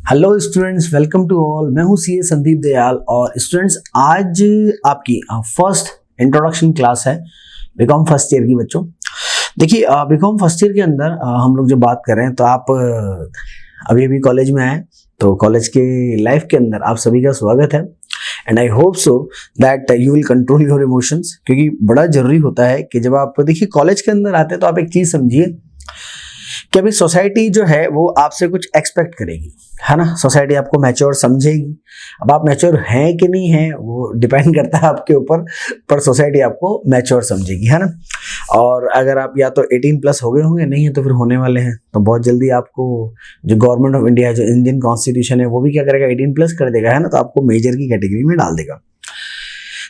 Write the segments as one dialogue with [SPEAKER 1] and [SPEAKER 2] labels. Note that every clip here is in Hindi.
[SPEAKER 1] Hello students, welcome to all. मैं हूं सीए संदीप दयाल। और स्टूडेंट्स, आज आपकी फर्स्ट इंट्रोडक्शन क्लास है बीकॉम फर्स्ट ईयर की। बच्चों देखिए, बीकॉम फर्स्ट ईयर के अंदर हम लोग जो बात कर रहे हैं, तो आप अभी अभी कॉलेज में आए, तो कॉलेज के लाइफ के अंदर आप सभी का स्वागत है। And I hope so that you will control your emotions, क्योंकि बड़ा जरूरी होता है कि जब आप देखिए कॉलेज के अंदर आते हैं तो आप एक चीज समझिए कि अभी सोसाइटी जो है वो आपसे कुछ एक्सपेक्ट करेगी, है ना। सोसाइटी आपको मैच्योर समझेगी। अब आप मैच्योर हैं कि नहीं हैं वो डिपेंड करता है आपके ऊपर, पर सोसाइटी आपको मैच्योर समझेगी, है ना। और अगर आप या तो 18 प्लस हो गए होंगे, नहीं है तो फिर होने वाले हैं, तो बहुत जल्दी आपको जो गवर्नमेंट ऑफ इंडिया है, जो इंडियन कॉन्स्टिट्यूशन है, वो भी क्या करेगा, 18 प्लस कर देगा, है ना। तो आपको मेजर की कैटेगरी में डाल देगा।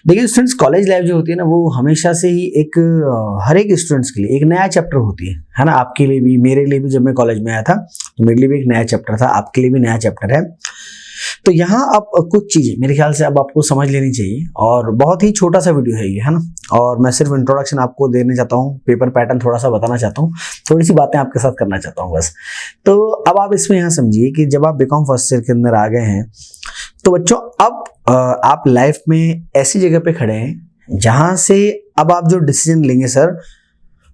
[SPEAKER 1] देखिए स्टूडेंट्स, कॉलेज लाइफ जो होती है ना, वो हमेशा से ही एक हर एक स्टूडेंट्स के लिए एक नया चैप्टर होती है ना। आपके लिए भी, मेरे लिए भी, जब मैं कॉलेज में आया था तो मेरे लिए भी एक नया चैप्टर था, आपके लिए भी नया चैप्टर है। तो यहाँ अब कुछ चीजें मेरे ख्याल से अब आपको समझ लेनी चाहिए, और बहुत ही छोटा सा वीडियो है ये, है ना। और मैं सिर्फ इंट्रोडक्शन आपको देने चाहता हूँ, पेपर पैटर्न थोड़ा सा बताना चाहता हूँ, थोड़ी सी बातें आपके साथ करना चाहता हूँ बस। तो अब आप इसमें यहाँ समझिए कि जब आप बीकॉम फर्स्ट ईयर के अंदर आ गए हैं, तो बच्चों अब आप लाइफ में ऐसी जगह पे खड़े हैं जहां से अब आप जो डिसीजन लेंगे सर,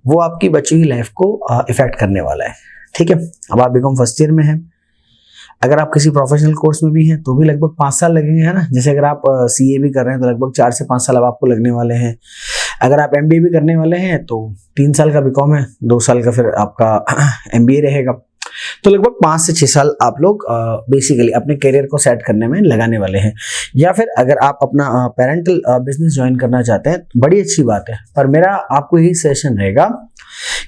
[SPEAKER 1] वो आपकी बची हुई लाइफ को इफेक्ट करने वाला है। ठीक है, अब आप बीकॉम फर्स्ट ईयर में हैं। अगर आप किसी प्रोफेशनल कोर्स में भी हैं तो भी लगभग 5 साल लगेंगे, है ना। जैसे अगर आप सीए भी कर रहे हैं तो लगभग 4 से 5 साल अब आपको लगने वाले हैं। अगर आप एमबीए भी करने वाले हैं तो 3 साल का बीकॉम है, 2 साल का फिर आपका एमबीए रहेगा। तो लगभग 5 से 6 साल आप लोग बेसिकली अपने करियर को सेट करने में लगाने वाले हैं। या फिर अगर आप अपना पेरेंटल बिजनेस ज्वाइन करना चाहते हैं, बड़ी अच्छी बात है। पर मेरा आपको यही सजेशन रहेगा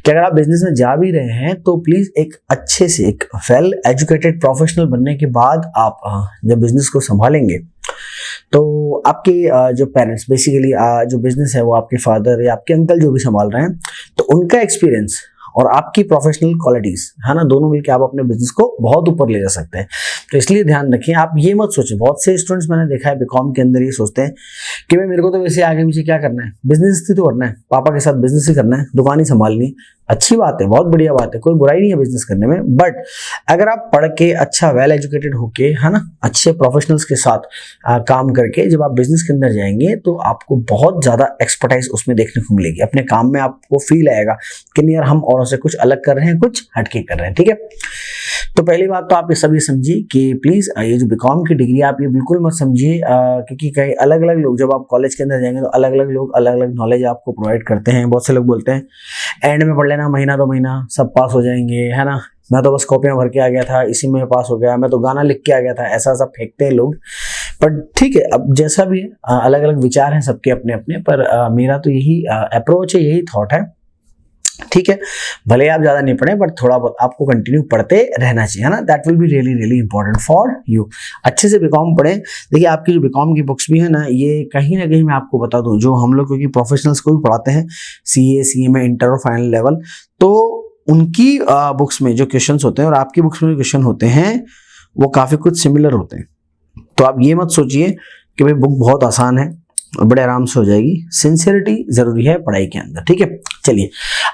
[SPEAKER 1] कि अगर आप बिजनेस में जा भी रहे हैं तो प्लीज एक अच्छे से, एक वेल एजुकेटेड प्रोफेशनल बनने के बाद आप जब बिजनेस को संभालेंगे, तो आपके जो पेरेंट्स, बेसिकली जो बिजनेस है वो आपके फादर या आपके अंकल जो भी संभाल रहे हैं, तो उनका एक्सपीरियंस और आपकी प्रोफेशनल क्वालिटीज, है ना, दोनों मिलकर आप अपने बिजनेस को बहुत ऊपर ले जा सकते हैं। तो इसलिए ध्यान रखें, आप ये मत सोचें। बहुत से स्टूडेंट्स मैंने देखा है बीकॉम के अंदर ये सोचते हैं कि भाई मेरे को तो वैसे आगे पीछे क्या करना है, बिजनेस ही तो करना है, पापा के साथ बिजनेस ही करना है, दुकान ही संभालनी। अच्छी बात है, बहुत बढ़िया बात है, कोई बुराई नहीं है बिजनेस करने में। बट अगर आप पढ़ के अच्छा वेल एजुकेटेड होके, है ना, अच्छे प्रोफेशनल्स के साथ काम करके जब आप बिजनेस के अंदर जाएंगे तो आपको बहुत ज्यादा एक्सपर्टाइज उसमें देखने को मिलेगी। अपने काम में आपको फील आएगा कि नहीं यार, हम औरों से कुछ अलग कर रहे हैं, कुछ हटके कर रहे हैं। ठीक है, तो पहली बात तो आप ये सभी समझिए कि प्लीज ये जो बीकॉम की डिग्री आप ये बिल्कुल मत समझिए, क्योंकि कई अलग अलग लोग जब आप कॉलेज के अंदर जाएंगे तो अलग अलग लोग अलग अलग नॉलेज आपको प्रोवाइड करते हैं। बहुत से लोग बोलते हैं एंड में पढ़ लेना, महीना 2 महीना सब पास हो जाएंगे, है ना। मैं तो बस कॉपियां भर के आ गया था, इसी में पास हो गया, मैं तो गाना लिख के आ गया था, ऐसा सब फेंकते हैं लोग। पर ठीक है, अब जैसा भी अलग अलग विचार हैं सबके अपने अपने, पर मेरा तो यही अप्रोच है, यही थॉट है। ठीक है, भले आप ज्यादा नहीं पढ़े, बट थोड़ा बहुत आपको कंटिन्यू पढ़ते रहना चाहिए, है ना। That will be really really important for you. अच्छे से बीकॉम पढ़ें। देखिए आपकी जो बीकॉम की बुक्स भी है ना, ये कहीं ना कहीं मैं आपको बता दूं, जो हम लोग क्योंकि प्रोफेशनल्स को भी पढ़ाते हैं, सीए में इंटर और फाइनल लेवल, तो उनकी बुक्स में जो क्वेश्चन होते हैं और आपकी बुक्स में जो क्वेश्चन होते हैं वो काफी कुछ सिमिलर होते हैं। तो आप ये मत सोचिए कि भाई बुक बहुत आसान है और बड़े आराम से हो जाएगी। सिंसियरिटी जरूरी है पढ़ाई के अंदर। ठीक है, चलिए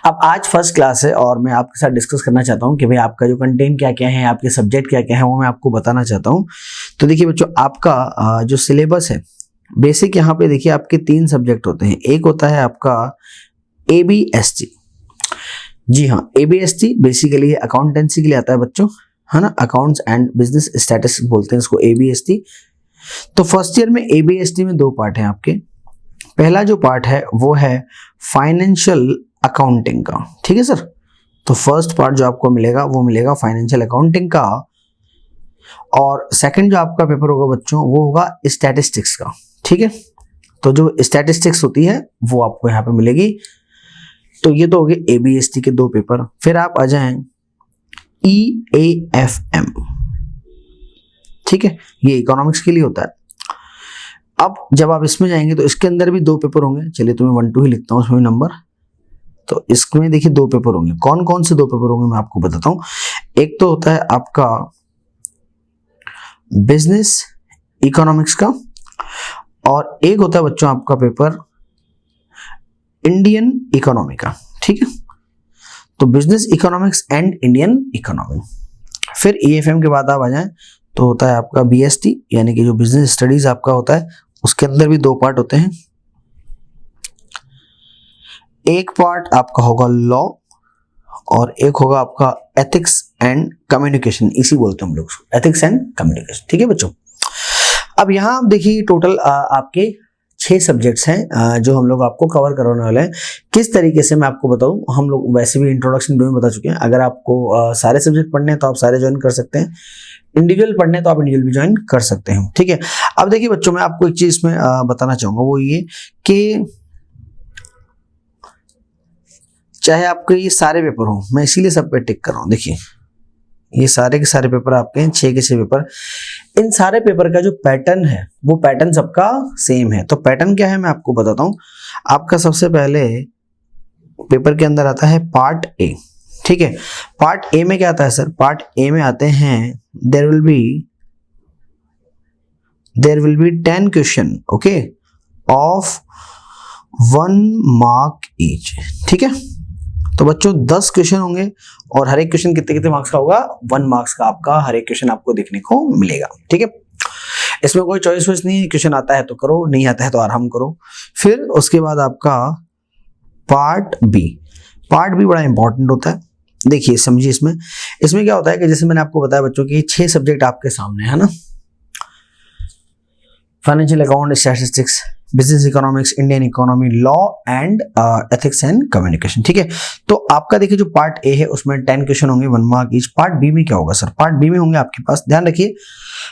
[SPEAKER 1] अब आज फर्स्ट क्लास है और मैं आपके साथ डिस्कस करना चाहता हूं कि भाई आपका जो कंटेंट क्या क्या है, आपके सब्जेक्ट क्या क्या है, वो मैं आपको बताना चाहता हूं। तो देखिए बच्चों, आपका जो सिलेबस है बेसिक, यहाँ पे देखिए आपके 3 सब्जेक्ट होते हैं। एक होता है आपका ABST। जी हाँ, ABST बेसिकली अकाउंटेंसी के लिए आता है बच्चों, है ना। अकाउंट्स एंड बिजनेस स्टैटिस्टिक्स बोलते हैं इसको, ABST। तो फर्स्ट ईयर में ABST में 2 पार्ट हैं आपके। पहला जो पार्ट है वो है फाइनेंशियल अकाउंटिंग का। ठीक है सर, तो फर्स्ट पार्ट जो आपको मिलेगा वो मिलेगा फाइनेंशियल अकाउंटिंग का। और सेकंड जो आपका पेपर होगा बच्चों, वो होगा स्टैटिस्टिक्स का। ठीक है, तो जो स्टैटिस्टिक्स होती है वो आपको यहाँ पे मिलेगी। तो ये तो हो गए ABST के 2 पेपर। फिर आप आ जाएं EAFM। ठीक है, ये इकोनॉमिक्स के लिए होता है। अब जब आप इसमें जाएंगे तो इसके अंदर भी 2 पेपर होंगे। चलिए तो मैं 1 2 ही लिखता हूँ इसमें नंबर। तो इसमें देखिए 2 पेपर होंगे। कौन कौन से 2 पेपर होंगे मैं आपको बताता हूँ। एक तो होता है आपका बिजनेस इकोनॉमिक्स का, और एक होता है बच्चों आपका पेपर इंडियन इकोनॉमी का। ठीक है, तो business economics and Indian economy. फिर EFM के बाद आप आ जाएं तो होता है आपका BST यानी कि जो बिजनेस स्टडीज आपका होता है, उसके अंदर भी 2 पार्ट होते हैं। एक पार्ट आपका होगा लॉ और एक होगा आपका एथिक्स एंड कम्युनिकेशन, इसी बोलते हैं हम लोग उसको, एथिक्स एंड कम्युनिकेशन। ठीक है बच्चों, अब यहाँ आप देखिए टोटल आपके 6 सब्जेक्ट्स हैं जो हम लोग आपको कवर करवाने वाले हैं। किस तरीके से मैं आपको बताऊं, हम लोग वैसे भी इंट्रोडक्शन वीडियो में बता चुके हैं। अगर आपको सारे सब्जेक्ट पढ़ने हैं तो आप सारे ज्वाइन कर सकते हैं, इंडिविजुअल पढ़ने हैं तो आप इंडिविजुअल भी ज्वाइन कर सकते हैं। ठीक है, अब देखिए बच्चों, मैं आपको एक चीज इसमें बताना चाहूंगा, वो ये कि चाहे आपके ये सारे पेपर हो, मैं इसीलिए सब पे टिक कर रहा हूँ। देखिए ये सारे के सारे पेपर आपके हैं, 6 के 6 पेपर। इन सारे पेपर का जो पैटर्न है वो पैटर्न सबका सेम है। तो पैटर्न क्या है मैं आपको बताता हूँ। आपका सबसे पहले पेपर के अंदर आता है पार्ट ए। ठीक है, पार्ट ए में क्या आता है सर? पार्ट ए में आते हैं there will be 10 question, okay, of 1 mark each. ठीक है, तो बच्चों 10 क्वेश्चन होंगे और हर एक क्वेश्चन कितने कितने मार्क्स का होगा? 1 मार्क्स का आपका हर एक क्वेश्चन आपको देखने को मिलेगा। ठीक है, इसमें कोई चॉइस वॉइस नहीं है, क्वेश्चन आता है तो करो, नहीं आता है तो आराम करो। फिर उसके बाद आपका पार्ट बी। पार्ट बी बड़ा इंपॉर्टेंट होता है। देखिए समझिए, इसमें क्या होता है कि जैसे मैंने आपको बताया बच्चों की 6 सब्जेक्ट आपके सामने है ना, financial account, statistics, business economics, Indian economy, law and ethics and communication. ठीक है, तो आपका देखिए जो पार्ट ए है उसमें 10 क्वेश्चन होंगे 1 मार्क ईच। पार्ट बी में क्या होगा सर? पार्ट बी में होंगे आपके पास, ध्यान रखिए,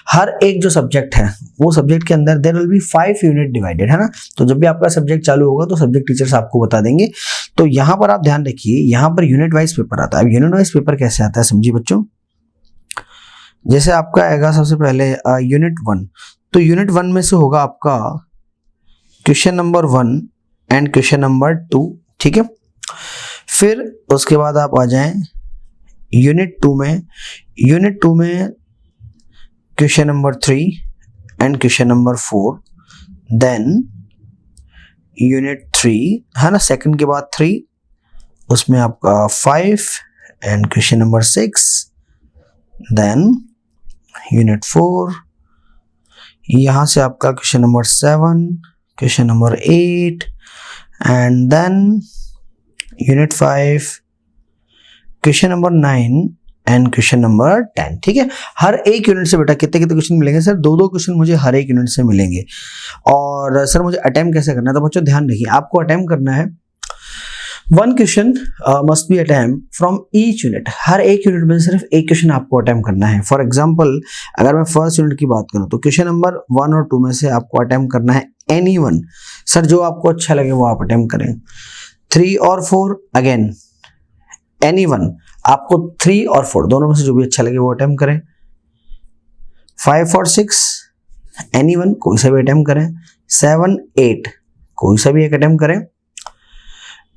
[SPEAKER 1] हर एक जो सब्जेक्ट है वो सब्जेक्ट के अंदर there will be 5 unit divided, है ना। तो जब भी आपका सब्जेक्ट चालू होगा तो सब्जेक्ट टीचर्स आपको बता देंगे। तो यहाँ पर आप ध्यान रखिए, यहाँ पर यूनिट वाइज पेपर आता है। अब यूनिट वाइज पेपर कैसे आता है समझिए बच्चों। जैसे आपका आएगा सबसे पहले यूनिट 1, तो यूनिट 1 में से होगा आपका question number 1 and question number 2। ठीक है, फिर उसके बाद आप आ जाएं यूनिट 2 में। यूनिट 2 में question number 3 and question number 4। Then unit 3 है ना, सेकंड के बाद 3, उसमें आपका 5 and question number 6। Then unit 4, यहां से आपका question number 7, question number 8 and then unit 5, question number 9 and question number 10। ठीक है, हर एक यूनिट से बेटा कितने कितने क्वेश्चन मिलेंगे सर? 2-2 क्वेश्चन मुझे हर एक यूनिट से मिलेंगे। और सर मुझे अटेम्प्ट कैसे करना है? तो बच्चों ध्यान रखिए, आपको अटेम्प्ट करना है 1 question must be attempt from each unit. हर एक यूनिट में सिर्फ एक क्वेश्चन आपको अटेम्प्ट करना है। फॉर एग्जांपल अगर मैं फर्स्ट यूनिट की बात करूं तो क्वेश्चन नंबर 1 और 2 में से आपको अटेम्प्ट करना है एनी वन। सर जो आपको अच्छा लगे वो आप अटेम्प्ट करें। 3 और 4 अगेन एनी वन, आपको 3 और 4 दोनों में से जो भी अच्छा लगे वो अटेम्प्ट करें। 5 और 6 एनी वन, कोई सा भी अटेम्प्ट करें। 7, 8 कोई सा भी एक अटेम्प्ट करें।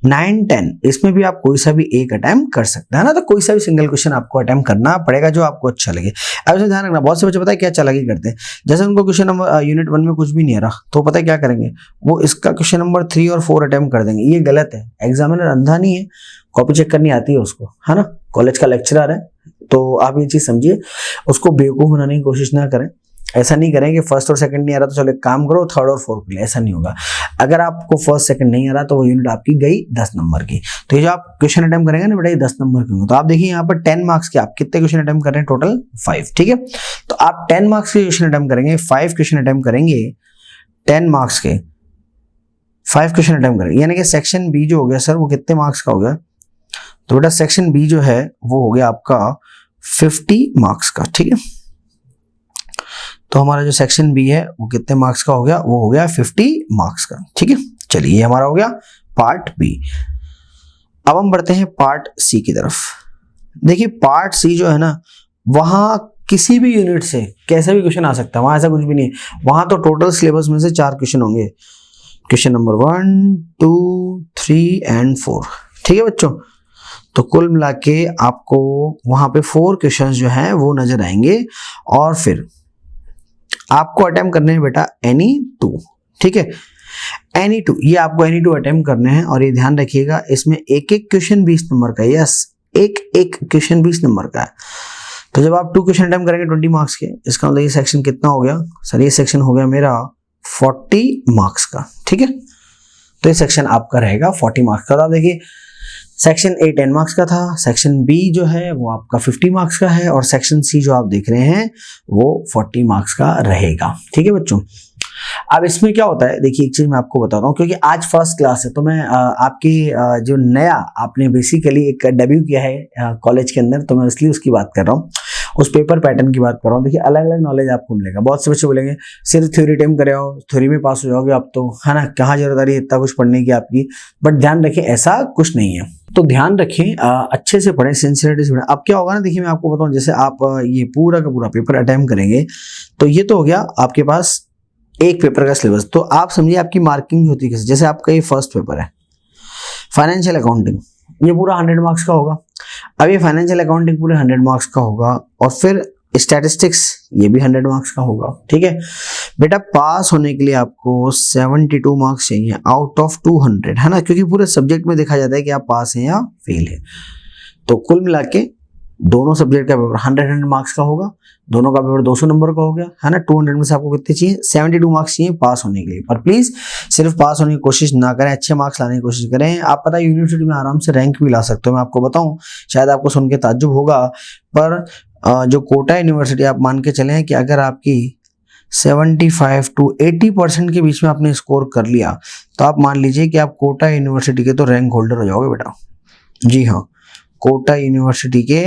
[SPEAKER 1] 9, 10 इसमें भी आप कोई सा भी एक अटेम्प्ट कर सकते हैं ना। तो कोई सा भी सिंगल क्वेश्चन आपको अटेम्प्ट करना पड़ेगा जो आपको अच्छा लगे। अब इसमें ध्यान रखना, बहुत से बच्चे पता है क्या चालाकी करते हैं, जैसे उनको क्वेश्चन नंबर यूनिट 1 में कुछ भी नहीं आ रहा तो पता है क्या करेंगे, वो इसका क्वेश्चन नंबर 3 और 4 अटेम्प्ट कर देंगे। ये गलत है। एग्जामिनर अंधा नहीं है, कॉपी चेक करनी आती है उसको, है ना, कॉलेज का लेक्चरर है। तो आप ये चीज समझिए, उसको बेवकूफ बनाने की कोशिश ना करें। ऐसा नहीं करें कि फर्स्ट और सेकंड नहीं आ रहा तो चलो एक काम करो 3rd और 4th के लिए, ऐसा नहीं होगा। अगर आपको फर्स्ट सेकंड नहीं आ रहा तो वो यूनिट आपकी गई 10 नंबर की। तो ये जो आप क्वेश्चन अटेम्प्ट करेंगे ना बेटा, ये 10 नंबर के होंगे। तो आप देखिए यहाँ पर 10 मार्क्स के आप कितने क्वेश्चन अटेम्प्ट कर रहे हैं? टोटल 5। ठीक है, तो आप 10 मार्क्स के क्वेश्चन अटेम्प्ट करेंगे, 5 क्वेश्चन अटेम्प्ट करेंगे 10 मार्क्स के, 5 क्वेश्चन अटेम्प्ट करेंगे, यानी कि सेक्शन बी जो हो गया सर वो कितने मार्क्स का हो गया? तो बेटा सेक्शन बी जो है वो हो गया आपका 50 मार्क्स का। ठीक है, तो हमारा जो सेक्शन बी है वो कितने मार्क्स का हो गया? वो हो गया 50 मार्क्स का। ठीक है, चलिए ये हमारा हो गया पार्ट बी। अब हम बढ़ते हैं पार्ट सी की तरफ। देखिए पार्ट सी जो है ना, वहां किसी भी यूनिट से कैसा भी क्वेश्चन आ सकता है, वहां ऐसा कुछ भी नहीं है। वहां तो टोटल सिलेबस में से 4 क्वेश्चन होंगे, क्वेश्चन नंबर 1, 2, 3 एंड 4। ठीक है बच्चों, तो कुल मिला के आपको वहां पे 4 क्वेश्चन जो हैं वो नजर आएंगे। और फिर आपको अटेम्प्ट करने हैं बेटा एनी 2। ठीक है, एनी 2, ये आपको एनी 2 अटेम्प्ट करने हैं। और ये ध्यान रखिएगा, इसमें एक एक क्वेश्चन 20 नंबर का है। यस, एक एक क्वेश्चन 20 नंबर का है। तो जब आप 2 क्वेश्चन अटेम्प्ट करेंगे 20 मार्क्स के, इसका मतलब ये सेक्शन कितना हो गया सर? ये सेक्शन हो गया मेरा 40 मार्क्स का, ठीक है। तो ये सेक्शन आपका रहेगा 40 मार्क्स का। तो आप देखिए सेक्शन ए 10 मार्क्स का था, सेक्शन बी जो है वो आपका 50 मार्क्स का है, और सेक्शन सी जो आप देख रहे हैं वो 40 मार्क्स का रहेगा, ठीक है बच्चों। अब इसमें क्या होता है, देखिए एक चीज मैं आपको बताता हूँ, क्योंकि आज फर्स्ट क्लास है तो मैं आपकी जो नया आपने बेसिकली एक डेब्यू किया है कॉलेज के अंदर, तो मैं इसलिए उसकी बात कर रहा हूँ, उस पेपर पैटर्न की बात कर रहा हूँ। देखिए अलग अलग नॉलेज आपको मिलेगा। बहुत से बच्चे बोलेंगे सिर्फ थ्योरी टाइम करे हो, थ्योरी में पास हो जाओगे आप तो, है ना, कहाँ जरूरत आ रही है इतना कुछ पढ़ने की आपकी। बट ध्यान रखें ऐसा कुछ नहीं है, तो ध्यान रखें अच्छे से पढ़ें, सिंसियरिटी से पढ़ें। अब क्या होगा ना, देखिए मैं आपको बताऊं, जैसे आप ये पूरा का पूरा पेपर अटेम्प्ट करेंगे तो ये तो हो गया आपके पास एक पेपर का सिलेबस। तो आप समझिए आपकी मार्किंग होती है कैसे। जैसे आपका ये फर्स्ट पेपर है फाइनेंशियल अकाउंटिंग, ये पूरा 100 मार्क्स का होगा। अब ये फाइनेंशियल अकाउंटिंग पूरे 100 मार्क्स का होगा, और फिर स्टैटिस्टिक्स ये भी 100 मार्क्स का होगा, ठीक है बेटा। पास होने के लिए आपको 72 मार्क्स चाहिए आउट ऑफ 200, है ना, क्योंकि पूरे सब्जेक्ट में देखा जाता है कि आप पास हैं या फेल है। तो कुल मिला के दोनों सब्जेक्ट का पेपर 100 मार्क्स का होगा, दोनों का पेपर 200 नंबर का हो गया, है ना। 200 में से आपको कितने चाहिए? 72 मार्क्स चाहिए पास होने के लिए। पर प्लीज सिर्फ पास होने की कोशिश ना करें, अच्छे मार्क्स लाने की कोशिश करें। आप पता है यूनिवर्सिटी में आराम से रैंक भी ला सकते हो। मैं आपको बताऊं, शायद आपको सुन के ताज्जुब होगा, पर जो कोटा यूनिवर्सिटी आप मान के चलें कि अगर आपकी 75 to 80% के बीच में आपने स्कोर कर लिया, तो आप मान लीजिए कि आप कोटा यूनिवर्सिटी के तो रैंक होल्डर हो जाओगे बेटा। जी हाँ, कोटा यूनिवर्सिटी के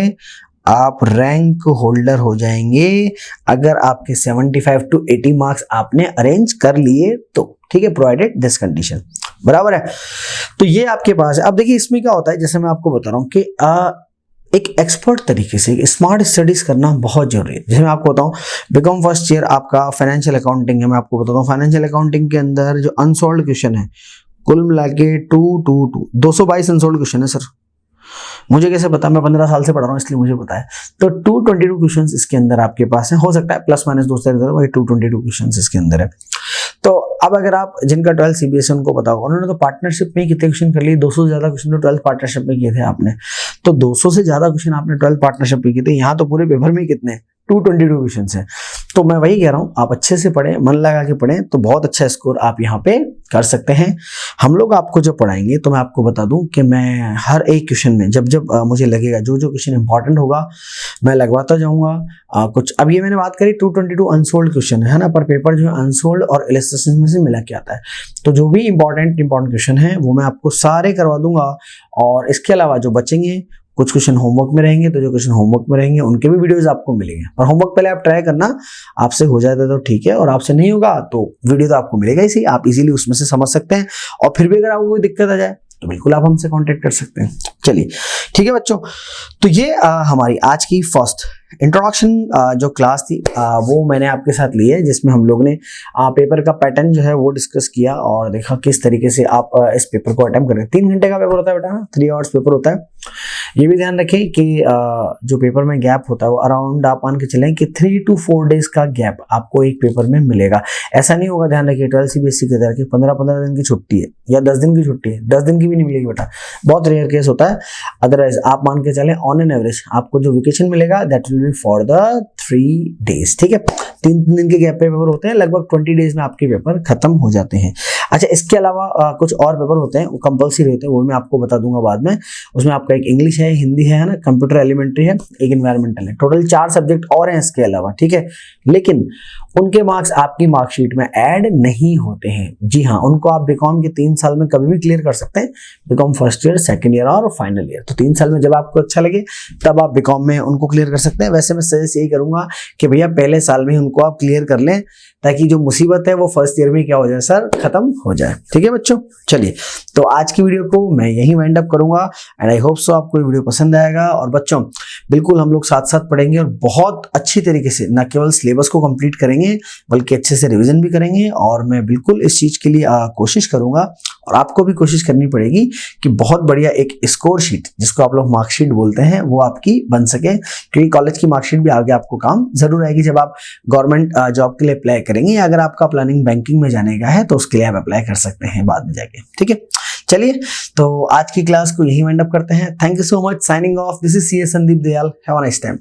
[SPEAKER 1] आप रैंक होल्डर हो जाएंगे अगर आपके 75 to 80 मार्क्स आपने अरेंज कर लिए तो, ठीक है, प्रोवाइडेड दिस कंडीशन, बराबर है। तो ये आपके पास है। अब देखिए इसमें क्या होता है, जैसे मैं आपको बता रहा हूँ कि एक एक्सपर्ट तरीके से स्मार्ट स्टडीज करना बहुत जरूरी है। जैसे मैं आपको बताऊं, बीकॉम फर्स्ट ईयर आपका फाइनेंशियल अकाउंटिंग है। मैं आपको बताता हूँ फाइनेंशियल अकाउंटिंग के अंदर जो अनसॉल्व्ड क्वेश्चन है कुल मिला के 222 अनसॉल्व्ड क्वेश्चन है सर। मुझे कैसे पता? मैं 15 साल से पढ़ रहा हूँ इसलिए मुझे पता है। तो 222 क्वेश्चंस इसके अंदर आपके पास है, हो सकता है प्लस माइनस 222 क्वेश्चंस इसके अंदर है। तो अब अगर आप जिनका 12 सीबीएसई उनको पता होगा, उन्होंने तो पार्टनरशिप में कितने क्वेश्चन कर लिए? 200 से ज्यादा क्वेश्चन तो 12 पार्टनरशिप में किए थे आपने। तो 200 से ज्यादा क्वेश्चन आपने 12 पार्टनरशिप में किए थे। यहाँ तो पूरे पेपर में कितने 222 क्वेश्चन है। तो मैं वही कह रहा हूँ, आप अच्छे से पढ़ें, मन लगा के पढ़ें, तो बहुत अच्छा स्कोर आप यहाँ पे कर सकते हैं। हम लोग आपको जब पढ़ाएंगे तो मैं आपको बता दूं कि मैं हर एक क्वेश्चन में जब जब मुझे लगेगा जो जो क्वेश्चन इंपॉर्टेंट होगा मैं लगवाता जाऊंगा। कुछ अब ये मैंने बात करी 222 अनसोल्ड क्वेश्चन है ना, पर पेपर जो है अनसोल्ड और इलस्ट्रेशन में से मिला के आता है। तो जो भी इंपॉर्टेंट क्वेश्चन है वो मैं आपको सारे करवा दूंगा, और इसके अलावा जो बचेंगे कुछ क्वेश्चन होमवर्क में रहेंगे, तो जो क्वेश्चन होमवर्क में रहेंगे उनके भी वीडियोस आपको मिलेंगे। और होमवर्क पहले आप ट्राई करना, आपसे हो जाता है तो ठीक है, और आपसे नहीं होगा तो वीडियो तो आपको मिलेगा इसी, आप इजीली उसमें से समझ सकते हैं। और फिर भी अगर आपको कोई दिक्कत आ जाए तो बिल्कुल आप हमसे कांटेक्ट कर सकते हैं। चलिए ठीक है बच्चों, तो ये हमारी आज की फर्स्ट इंट्रोडक्शन जो क्लास थी वो मैंने आपके साथ ली है, जिसमें हम लोग ने पेपर का पैटर्न जो है वो डिस्कस किया और देखा किस तरीके से आप इस पेपर को अटेम्प्ट करें। 3 घंटे का पेपर होता है बेटा, 3 आवर्स पेपर होता है। ये भी ध्यान रखें कि जो पेपर में गैप होता है वो अराउंड आप मान के चलें कि 3 to 4 डेज का गैप आपको एक पेपर में मिलेगा। ऐसा नहीं होगा, ध्यान रखिए 12 सीबीएसई के तरह की 15-15 दिन की छुट्टी है या 10 दिन की छुट्टी है, 10 दिन की भी नहीं मिलेगी बेटा, बहुत रेयर केस होता है। अदरवाइज आप मान के चलें ऑन एन एवरेज आपको जो वेकेशन मिलेगा that will be for the 3 days, ठीक है। 3 दिन के गैप पे पेपर होते हैं, लगभग 20 डेज में आपके पेपर खत्म हो जाते हैं। अच्छा, इसके अलावा कुछ और पेपर होते हैं वो कंपलसरी होते हैं, वो मैं आपको बता दूंगा बाद में। उसमें आपका एक इंग्लिश है, हिंदी है ना, कंप्यूटर एलिमेंट्री है, एक एनवायरमेंटल है, टोटल 4 सब्जेक्ट और हैं इसके अलावा, ठीक है। लेकिन उनके मार्क्स आपकी मार्कशीट में ऐड नहीं होते हैं। जी हाँ, उनको आप बीकॉम के 3 साल में कभी भी क्लियर कर सकते हैं, BCom first year, second year और फाइनल ईयर। तो 3 साल में जब आपको अच्छा लगे तब आप बीकॉम में उनको क्लियर कर सकते हैं। वैसे मैं सजेस्ट यही करूंगा कि भैया पहले साल में उनको आप क्लियर कर लें, ताकि जो मुसीबत है वो फर्स्ट ईयर में क्या हो जाए सर, खत्म हो जाए, ठीक है बच्चों। चलिए, तो आज की वीडियो को मैं यहीं वाइंड अप करूंगा एंड आई होप सो आपको ये वीडियो पसंद आएगा। और बच्चों बिल्कुल हम लोग साथ साथ पढ़ेंगे और बहुत अच्छी तरीके से न केवल सिलेबस को कंप्लीट करेंगे बल्कि अच्छे से रिवीजन भी करेंगे। और मैं बिल्कुल इस चीज के लिए कोशिश करूंगा और आपको भी कोशिश करनी पड़ेगी कि बहुत बढ़िया एक स्कोर शीट, जिसको आप लोग मार्कशीट बोलते हैं, वो आपकी बन सके, क्योंकि कॉलेज की मार्कशीट भी आगे आपको काम जरूर आएगी जब आप गवर्नमेंट जॉब के लिए अप्लाई करेंगे, या अगर आपका प्लानिंग बैंकिंग में जाने का है तो उसके लिए आप अप्लाई कर सकते हैं बाद में जाके, ठीक है। चलिए, तो आज की क्लास को यही वाइंड अप करते हैं। Thank you so much, signing off, this is CA Sandeep Dayal, have a nice time.